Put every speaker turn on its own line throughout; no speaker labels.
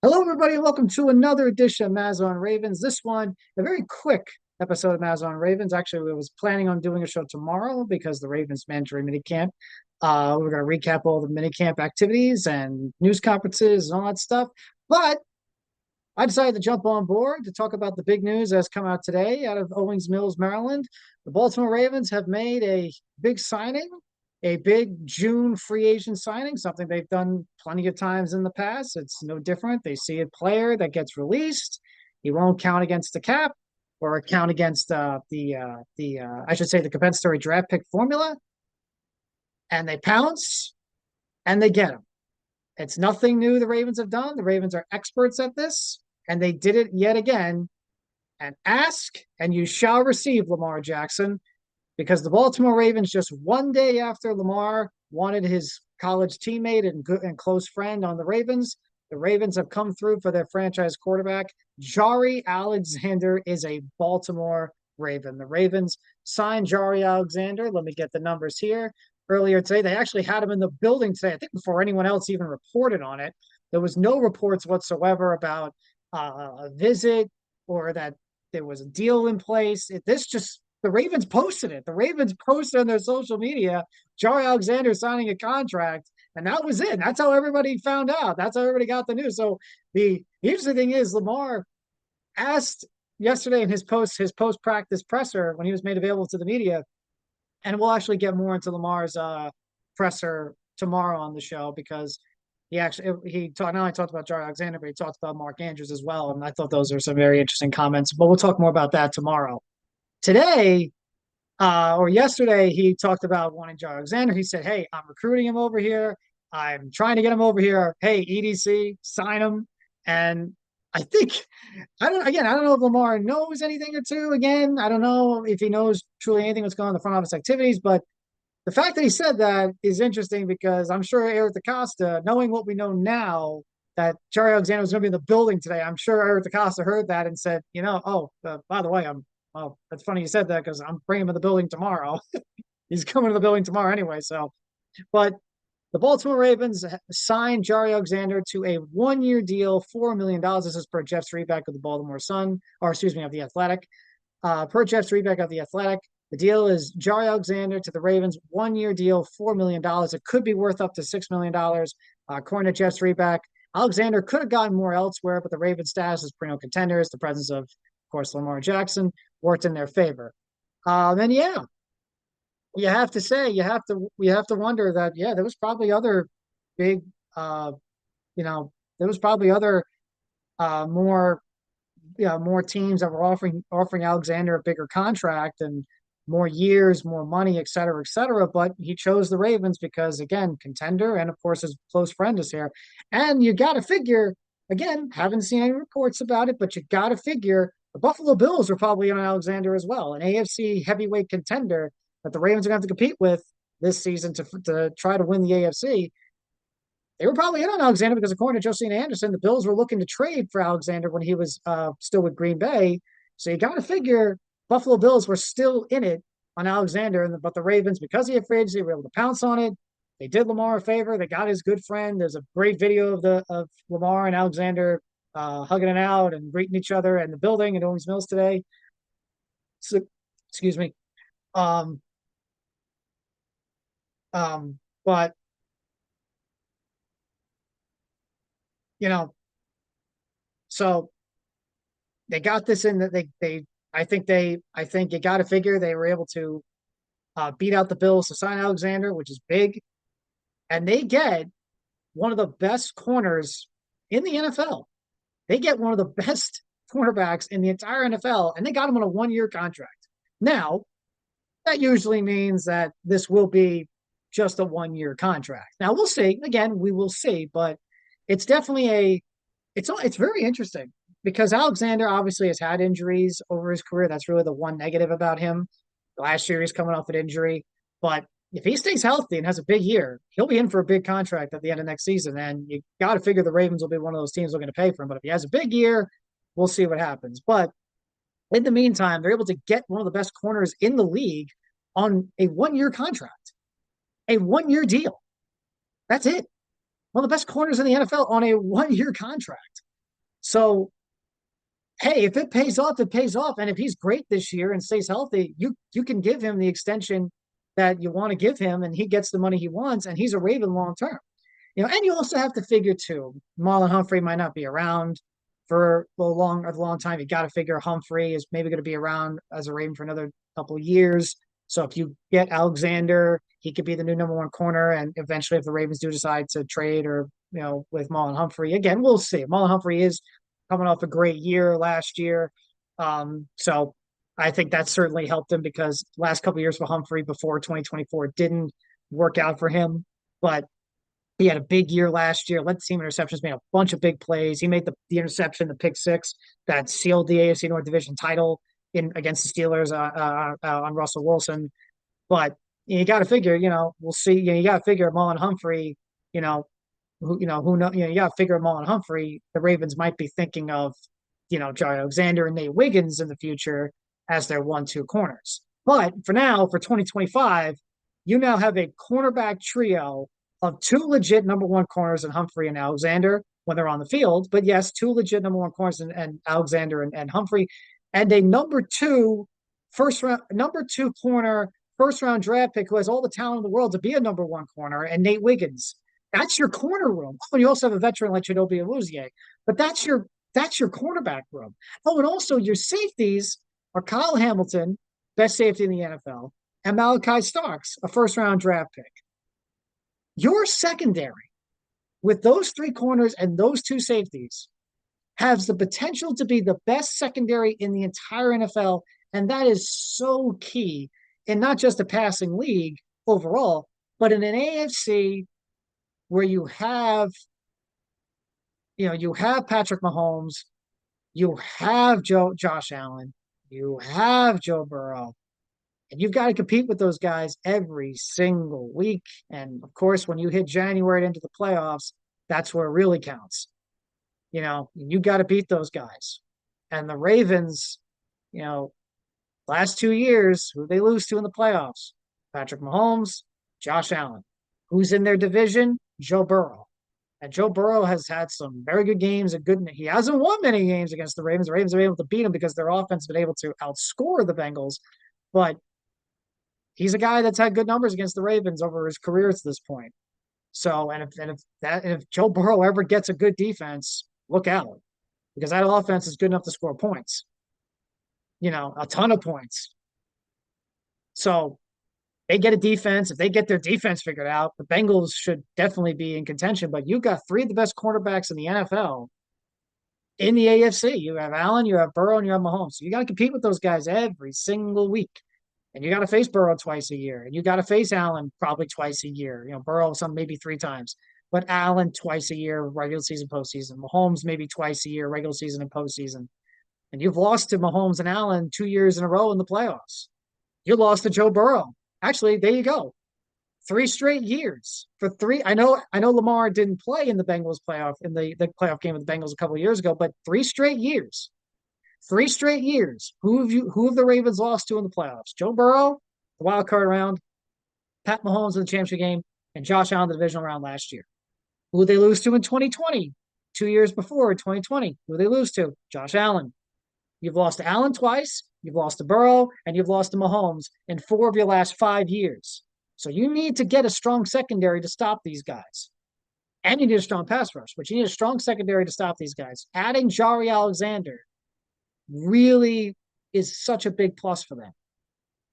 Hello, everybody. Welcome to another edition of MazzaOnRavens. This one, a very quick episode of MazzaOnRavens. Actually, I was planning on doing a show tomorrow because the Ravens mandatory minicamp. We're going to recap all the minicamp activities and news conferences and all that stuff. But I decided to jump on board to talk about the big news that's come out today out of Owings Mills, Maryland. The Baltimore Ravens have made a big signing, a big June free agent signing, something they've done plenty of times in the past. It's no different. They see a player that gets released, he won't count against the cap or count against I should say the compensatory draft pick formula, and they pounce and they get him. It's nothing new the Ravens have done. The Ravens are experts at this, and they did it yet again. And ask, and you shall receive, LamarJackson, because the Baltimore Ravens, just one day after Lamar wanted his college teammate and good and close friend on the Ravens have come through for their franchise quarterback. Jaire Alexander is a Baltimore Raven. The Ravens signed Jaire Alexander. Let me get the numbers here. Earlier today, they actually had him in the building today, I think before anyone else even reported on it. There was no reports whatsoever about a visit or that there was a deal in place. This just the Ravens posted it. The Ravens posted on their social media, Jaire Alexander signing a contract, and that was it. That's how everybody found out. That's how everybody got the news. So the interesting thing is, Lamar asked yesterday in his post practice presser when he was made available to the media, and we'll actually get more into Lamar's presser tomorrow on the show because he talked not only talked about Jaire Alexander, but he talked about Mark Andrews as well. And I thought those are some very interesting comments. But we'll talk more about that tomorrow. Today, or yesterday, he talked about wanting Jaire Alexander. He said, "Hey, I'm recruiting him over here. I'm trying to get him over here. Hey, EDC, sign him." And I think I don't know if Lamar knows anything or two. Again, I don't know if he knows truly anything that's going on in the front office activities, but the fact that he said that is interesting because I'm sure Eric DaCosta, knowing what we know now, that Jaire Alexander was going to be in the building today, I'm sure Eric DaCosta heard that and said, by the way, that's funny you said that because I'm bringing him in the building tomorrow. He's coming to the building tomorrow anyway. So, but the Baltimore Ravens signed Jaire Alexander to a 1 year deal, $4 million. This is per Jeff Streetback of the Baltimore Sun, or excuse me, of the Athletic. Per Jeff Streetback of the Athletic, the deal is Jaire Alexander to the Ravens, 1 year deal, $4 million. It could be worth up to $6 million, according to Jeff Streetback. Alexander could have gotten more elsewhere, but the Ravens' status as perennial contenders, the presence of course, LamarJackson, worked in their favor. And yeah, you have to say, you have to wonder that, yeah, there was probably other big, you know, there was probably other, more more teams that were offering Alexander a bigger contract and more years, more money, et cetera, et cetera. But he chose the Ravens because, again, contender, and of course his close friend is here. And you got to figure, again, haven't seen any reports about it, but you got to figure the Buffalo Bills are probably on Alexander as well, an AFC heavyweight contender that the Ravens are going to have to compete with this season to try to win the AFC. They were probably in on Alexander because, according to Josina Anderson, the Bills were looking to trade for Alexander when he was still with Green Bay. So you got to figure Buffalo Bills were still in it on Alexander, but the Ravens, because he had free agency, were able to pounce on it. They did Lamar a favor. They got his good friend. There's a great video of Lamar and Alexander hugging it out and greeting each other in the building at Owings Mills today. So, excuse me. Um, but you know, so they got this in that I think you got to figure they were able to beat out the Bills to sign Alexander, which is big, and they get one of the best corners in the NFL. They get one of the best cornerbacks in the entire NFL, and they got him on a 1 year contract. Now, that usually means that this will be just a 1 year contract. Now we'll see. Again, we will see, but it's definitely it's very interesting because Alexander obviously has had injuries over his career. That's really the one negative about him. Last year he's coming off an injury, but if he stays healthy and has a big year, he'll be in for a big contract at the end of next season. And you got to figure the Ravens will be one of those teams looking to pay for him. But if he has a big year, we'll see what happens. But in the meantime, they're able to get one of the best corners in the league on a 1 year contract, a 1 year deal. That's it. One of the best corners in the NFL on a 1 year contract. So, hey, if it pays off, it pays off. And if he's great this year and stays healthy, you can give him the extension that you want to give him, and he gets the money he wants, and he's a Raven long term. And you also have to figure too, Marlon Humphrey might not be around for a long time. You got to figure Humphrey is maybe going to be around as a Raven for another couple of years. So if you get Alexander, he could be the new number one corner. And eventually, if the Ravens do decide to trade or with Marlon Humphrey, again, we'll see. Marlon Humphrey is coming off a great year last year, so I think that certainly helped him because last couple of years for Humphrey before 2024 didn't work out for him, but he had a big year last year, led the team in interceptions, made a bunch of big plays. He made the interception, the pick six that sealed the AFC North Division title in against the Steelers on Russell Wilson. But you got to figure, we'll see. You got to figure Marlon Humphrey, you know, you got to figure Marlon Humphrey. The Ravens might be thinking of, Jaire Alexander and Nate Wiggins in the future as their 1-2 corners. But for now, for 2025, you now have a cornerback trio of two legit number one corners in Humphrey and Alexander when they're on the field. But yes, two legit number one corners and Alexander and Humphrey, and a number two corner, first round draft pick who has all the talent in the world to be a number one corner, and Nate Wiggins. That's your corner room. Oh, and you also have a veteran like Chidobe Awuzie, but that's your cornerback room. Oh, and also your safeties are Kyle Hamilton, best safety in the NFL, and Malachi Starks, a first round draft pick. Your secondary with those three corners and those two safeties has the potential to be the best secondary in the entire NFL. And that is so key in not just a passing league overall, but in an AFC where you have Patrick Mahomes, you have Josh Allen, you have Joe Burrow, and you've got to compete with those guys every single week. And of course, when you hit January into the playoffs, that's where it really counts. You got to beat those guys. And the Ravens, last 2 years, who they lose to in the playoffs? Patrick Mahomes, Josh Allen. Who's in their division? Joe Burrow. And Joe Burrow has had some very good games. He hasn't won many games against the Ravens. The Ravens are able to beat him because their offense has been able to outscore the Bengals. But he's a guy that's had good numbers against the Ravens over his career to this point. So, and if Joe Burrow ever gets a good defense, look out, because that offense is good enough to score points, a ton of points. So they get a defense. If they get their defense figured out, the Bengals should definitely be in contention. But you've got three of the best cornerbacks in the NFL in the AFC. You have Allen, you have Burrow, and you have Mahomes. So you got to compete with those guys every single week. And you got to face Burrow twice a year. And you got to face Allen probably twice a year. Burrow maybe 3 times. But Allen twice a year, regular season, postseason. Mahomes maybe twice a year, regular season and postseason. And you've lost to Mahomes and Allen 2 years in a row in the playoffs. You lost to Joe Burrow. Actually, there you go. 3 straight years for 3. I know Lamar didn't play in the Bengals playoff in the playoff game with the Bengals a couple of years ago, but 3 straight years. 3 straight years. Who have the Ravens lost to in the playoffs? Joe Burrow, the wild card round, Pat Mahomes in the championship game, and Josh Allen the divisional round last year. Who did they lose to in 2020? 2 years before, 2020. Who did they lose to? Josh Allen. You've lost to Allen twice, you've lost to Burrow, and you've lost to Mahomes in 4 of your last 5 years. So you need to get a strong secondary to stop these guys. And you need a strong pass rush, but you need a strong secondary to stop these guys. Adding Jaire Alexander really is such a big plus for them.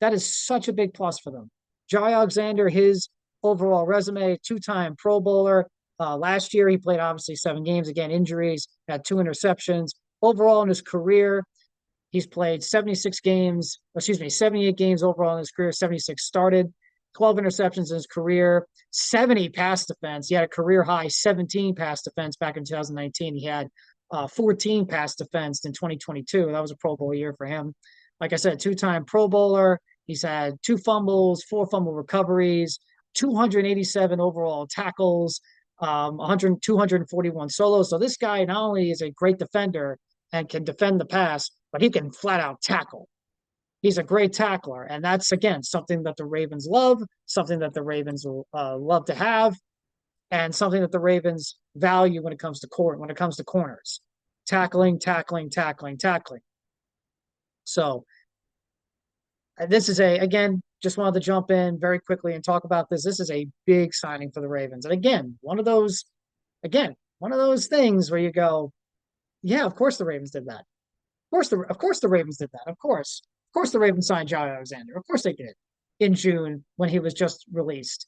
That is such a big plus for them. Jaire Alexander, his overall resume, 2-time Pro Bowler. Last year, he played obviously 7 games, again, injuries, had 2 interceptions. Overall in his career, he's played 78 games overall in his career, 76 started, 12 interceptions in his career, 70 pass defense. He had a career high 17 pass defense back in 2019. He had 14 pass defense in 2022. That was a Pro Bowl year for him. Like I said, 2-time Pro Bowler. He's had 2 fumbles, 4 fumble recoveries, 287 overall tackles, 241 solos. So this guy not only is a great defender and can defend the pass, but he can flat out tackle. He's a great tackler. And that's, again, something that the Ravens love, something that the Ravens will love to have, and something that the Ravens value when it comes to corners. tackling, tackling, tackling, tackling. So this is again, just wanted to jump in very quickly and talk about this. This is a big signing for the Ravens. And again, one of those things where you go, yeah, of course the Ravens did that. Of course the Ravens did that. Of course the Ravens signed Jaire Alexander. Of course they did in June when he was just released.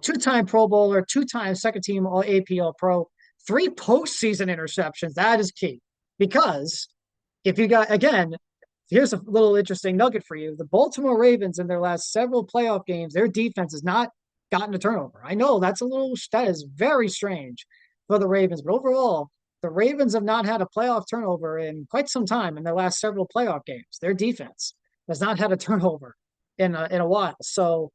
Two-time Pro Bowler, two-time second team All APL Pro, three postseason interceptions. That is key because if you got again, here's a little interesting nugget for you. The Baltimore Ravens in their last several playoff games, their defense has not gotten a turnover. I know that is very strange for the Ravens, but overall, the Ravens have not had a playoff turnover in quite some time in their last several playoff games. Their defense has not had a turnover in a while. So,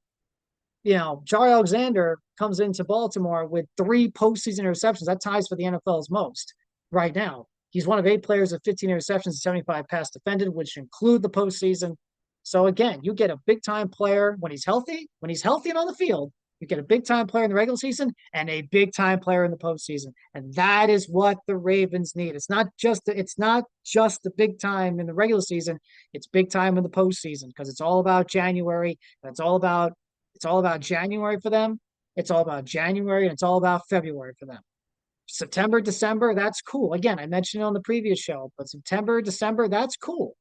Jaire Alexander comes into Baltimore with three postseason interceptions. That ties for the NFL's most right now. He's one of 8 players with 15 interceptions and 75 pass defended, which include the postseason. So again, you get a big time player when he's healthy and on the field. You get a big time player in the regular season and a big time player in the postseason. And that is what the Ravens need. It's not just the big time in the regular season. It's big time in the postseason because it's all about January. And it's all about January for them. It's all about January and it's all about February for them. September, December, that's cool. Again, I mentioned it on the previous show, but September, December, that's cool.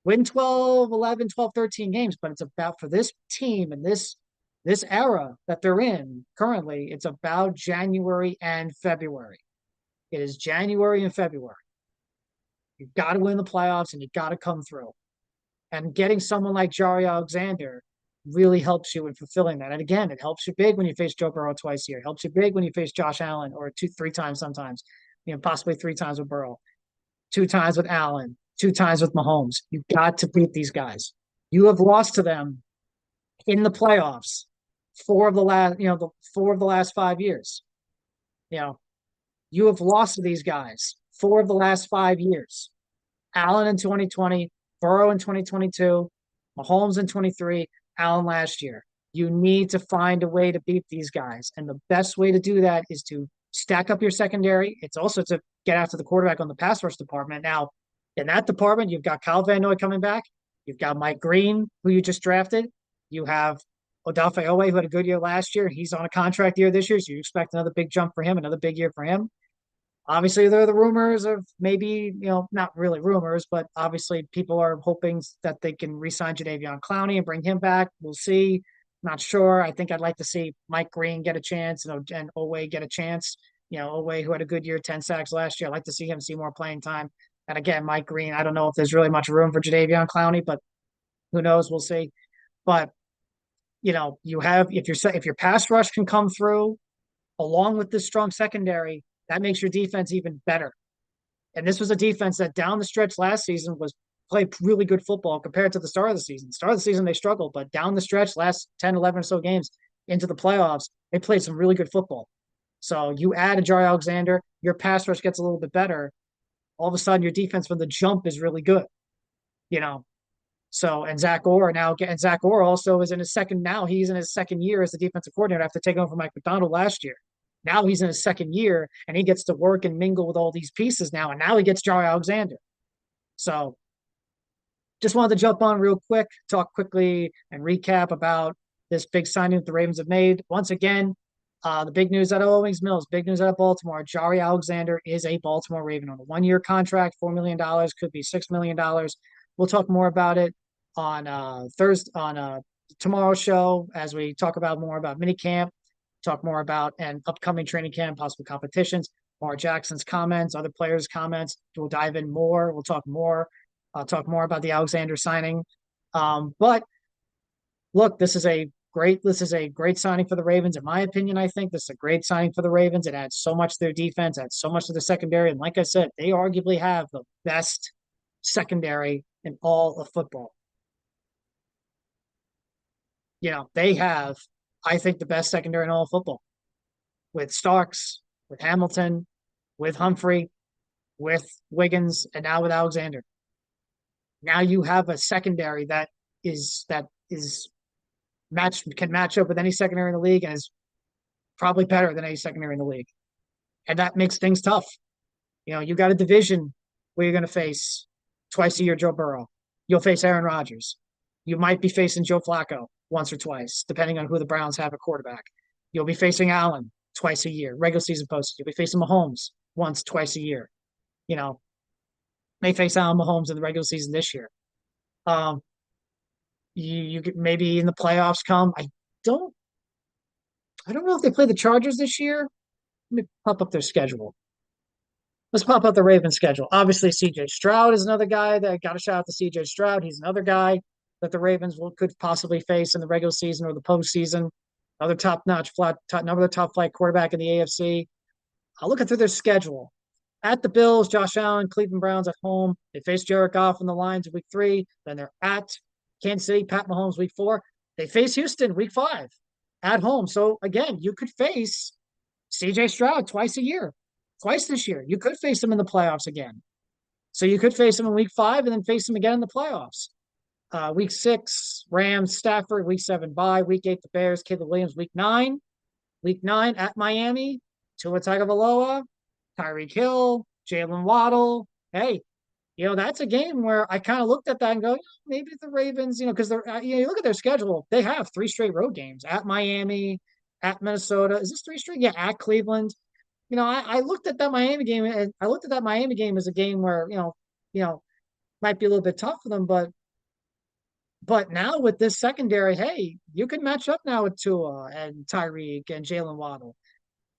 Win 12, 11, 12, 13 games, but it's about for this team and this era that they're in currently, it's about January and February. It is January and February. You've got to win the playoffs and you've got to come through. And getting someone like Jaire Alexander really helps you in fulfilling that. And again, it helps you big when you face Joe Burrow twice a year. It helps you big when you face Josh Allen or 2-3 times sometimes, possibly 3 times with Burrow, 2 times with Allen, 2 times with Mahomes. You've got to beat these guys. You have lost to them in the playoffs 4 of the last 5 years. You have lost to these guys 4 of the last 5 years. Allen in 2020, Burrow in 2022, Mahomes in 23, Allen last year. You need to find a way to beat these guys. And the best way to do that is to stack up your secondary. It's also to get after the quarterback on the pass rush department. Now, in that department, you've got Kyle Van Noy coming back. You've got Mike Green, who you just drafted. You have Odafe Owe, who had a good year last year. He's on a contract year this year, so you expect another big jump for him, another big year for him. Obviously, there are the rumors of maybe, not really rumors, but obviously people are hoping that they can re-sign Jadeveon Clowney and bring him back. We'll see. Not sure. I think I'd like to see Mike Green get a chance and Owe get a chance. Owe, who had a good year, 10 sacks last year. I'd like to see him see more playing time. And again, Mike Green, I don't know if there's really much room for Jadeveon Clowney, but who knows? We'll see. But, if your pass rush can come through along with this strong secondary, that makes your defense even better. And this was a defense that down the stretch last season played really good football compared to the start of the season. Start of the season, they struggled, but down the stretch, last 10, 11 or so games into the playoffs, they played some really good football. So you add a Jaire Alexander, your pass rush gets a little bit better. All of a sudden, your defense from the jump is really good. So, and Zach Orr also is in his second, now he's in his second year as the defensive coordinator after taking over from Mike McDonald last year. Now he's in his second year and he gets to work and mingle with all these pieces now. And now he gets Jaire Alexander. So just wanted to jump on real quick, talk quickly and recap about this big signing that the Ravens have made. Once again, the big news out of Owings Mills, big news out of Baltimore. Jaire Alexander is a Baltimore Raven on a 1-year contract, $4 million, could be $6 million. We'll talk more about it on tomorrow's show as we talk about more about minicamp, talk more about an upcoming training camp, possible competitions, LamarJackson's comments, other players' comments. We'll dive in more. We'll talk more. I'll talk more about the Alexander signing. But look, this is a great signing for the Ravens. In my opinion, I think this is a great signing for the Ravens. It adds so much to their defense, adds so much to their secondary. And like I said, they arguably have the best secondary in all of football. They have, I think, the best secondary in all of football with Starks, with Hamilton, with Humphrey, with Wiggins, and now with Alexander. Now you have a secondary that can match up with any secondary in the league and is probably better than any secondary in the league. And that makes things tough. You got a division where you're going to face twice a year Joe Burrow. You'll face Aaron Rodgers. You might be facing Joe Flacco once or twice, depending on who the Browns have at quarterback. You'll be facing Allen twice a year, regular season post. You'll be facing Mahomes once, twice a year. You know, may face Allen Mahomes in the regular season this year. Um, you could maybe in the playoffs come. Don't I don't know if they play the Chargers this year. Let me pop up their schedule. Let's pop up the Ravens schedule. Obviously, CJ Stroud is another guy that got a shout out to CJ Stroud. He's another guy that the Ravens could possibly face in the regular season or the postseason. Another another top flight quarterback in the AFC. I'll look through their schedule. At the Bills, Josh Allen, Cleveland Browns at home. They face Jared Goff in the Lions in week 3. Then they're at Kansas City, Pat Mahomes week 4. They face Houston week 5 at home. So again, you could face CJ Stroud twice a year, twice this year. You could face him in the playoffs again. So you could face him in week 5 and then face him again in the playoffs. Week 6, Rams, Stafford. Week 7, bye. Week 8, the Bears, Caleb Williams. Week 9 at Miami, Tua Tagovailoa, Tyreek Hill, Jalen Waddle. Hey, that's a game where I kind of looked at that and go, maybe the Ravens, because they're, you look at their schedule, they have 3 straight road games at Miami, at Minnesota. Is this 3 straight? Yeah, at Cleveland. I looked at that Miami game, and I looked at that Miami game as a game where, might be a little bit tough for them, but now with this secondary, hey, you can match up now with Tua and Tyreek and Jalen Waddle.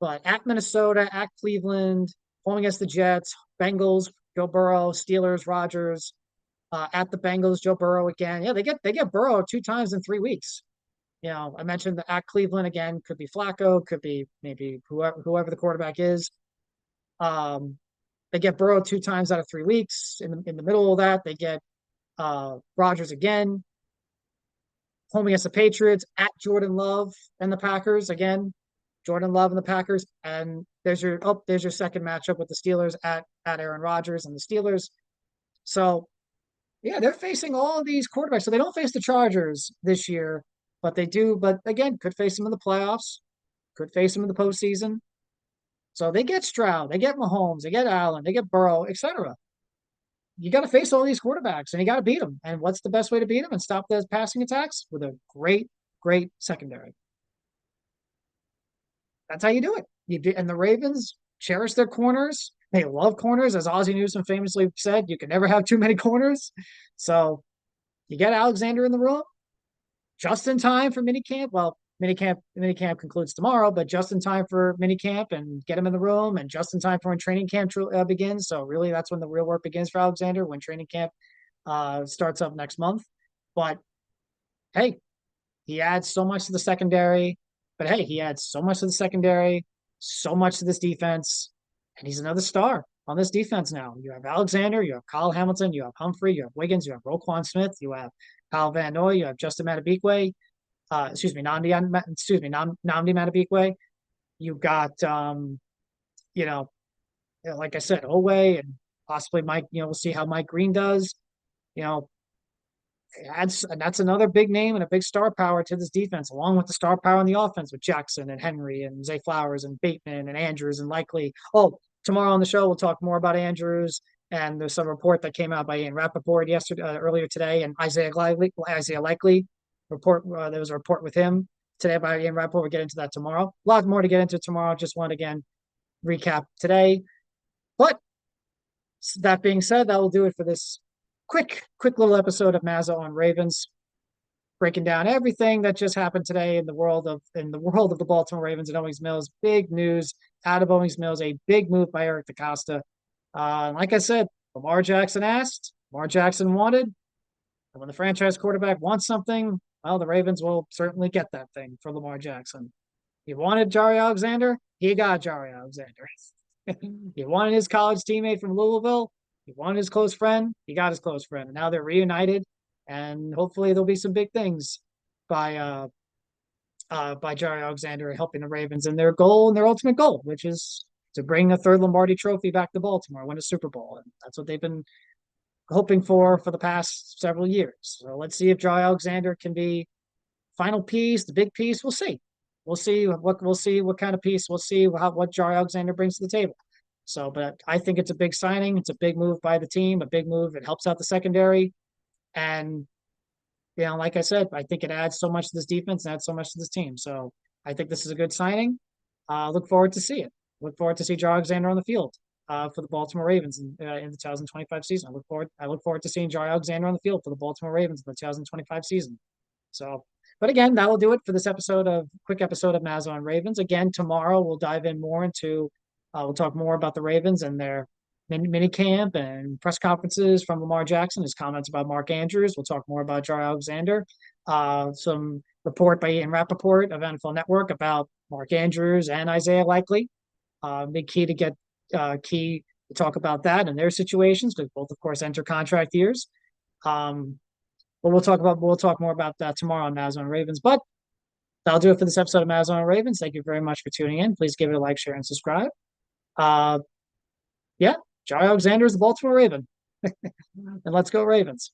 But at Minnesota, at Cleveland, home against the Jets, Bengals, Joe Burrow, Steelers, Rodgers, at the Bengals, Joe Burrow again. Yeah, they get Burrow 2 times in 3 weeks. I mentioned at Cleveland again, could be Flacco, could be maybe whoever the quarterback is. They get Burrow 2 times out of 3 weeks. In the middle of that, they get Rodgers again. Home against the Patriots, at Jordan Love and the Packers again. Jordan Love and the Packers, and there's your second matchup with the Steelers at Aaron Rodgers and the Steelers. So yeah, they're facing all of these quarterbacks. So they don't face the Chargers this year, but they do. But again, could face them in the playoffs, could face them in the postseason. So they get Stroud, they get Mahomes, they get Allen, they get Burrow, etc. You got to face all these quarterbacks, and you got to beat them. And what's the best way to beat them and stop those passing attacks? With a great secondary. That's how you do it. And the Ravens cherish their corners. They love corners, as Ozzie Newsome famously said. You can never have too many corners. So you get Alexander in the room just in time for minicamp. Well, minicamp concludes tomorrow, but just in time for minicamp, and get him in the room, and just in time for when training camp begins. So really, that's when the real work begins for Alexander, when training camp starts up next month. But hey, he adds so much to the secondary. But hey, he adds so much to the secondary, so much to this defense, and he's another star on this defense now. You have Alexander, you have Kyle Hamilton, you have Humphrey, you have Wiggins, you have Roquan Smith, you have Kyle Van Noy, you have Justin Matabikwe, Nnamdi Matabikwe. You've got, like I said, Owe, and possibly Mike. We'll see how Mike Green does. And that's another big name and a big star power to this defense, along with the star power in the offense with Jackson and Henry and Zay Flowers and Bateman and Andrews and Likely. Oh, tomorrow on the show, we'll talk more about Andrews. And there's some report that came out by Ian Rappaport earlier today, and Isaiah Likely report. There was a report with him today by Ian Rappaport. We'll get into that tomorrow. A lot more to get into tomorrow. Just want to again recap today. But that being said, that will do it for this quick little episode of Mazza on Ravens, breaking down everything that just happened today in the world of the Baltimore Ravens and Owings Mills. Big news out of Owings Mills, a big move by Eric DeCosta. Like I said, LamarJackson asked, LamarJackson wanted, and when the franchise quarterback wants something, well, the Ravens will certainly get that thing for LamarJackson. He wanted Jaire Alexander, he got Jaire Alexander. He wanted his college teammate from Louisville, he wanted his close friend, he got his close friend, and now they're reunited, and hopefully there'll be some big things by Jaire Alexander helping the Ravens in their goal and their ultimate goal, which is to bring a third Lombardi Trophy back to Baltimore, win a Super Bowl, and that's what they've been hoping for the past several years. So let's see if Jaire Alexander can be final piece, the big piece. We'll see. We'll see what kind of piece. We'll see what Jaire Alexander brings to the table. So, but I think it's a big signing. It's a big move by the team, a big move. It helps out the secondary. And, like I said, I think it adds so much to this defense and adds so much to this team. So I think this is a good signing. Look forward to see it. Look forward to see Jaire Alexander on the field for the Baltimore Ravens in the 2025 season. I look forward to seeing Jaire Alexander on the field for the Baltimore Ravens in the 2025 season. So, but again, that will do it for this quick episode of MazzaOnRavens. Again, tomorrow we'll dive in more into, we'll talk more about the Ravens and their mini camp and press conferences from LamarJackson, his comments about Mark Andrews. We'll talk more about Jaire Alexander. Some report by Ian Rappaport of NFL Network about Mark Andrews and Isaiah Likely. Big key to get key to talk about that and their situations, because both, of course, enter contract years. But we'll talk more about that tomorrow on MazzaOnRavens. But that'll do it for this episode of MazzaOnRavens. Thank you very much for tuning in. Please give it a like, share, and subscribe. Yeah, Jaire Alexander is the Baltimore Raven. And let's go Ravens.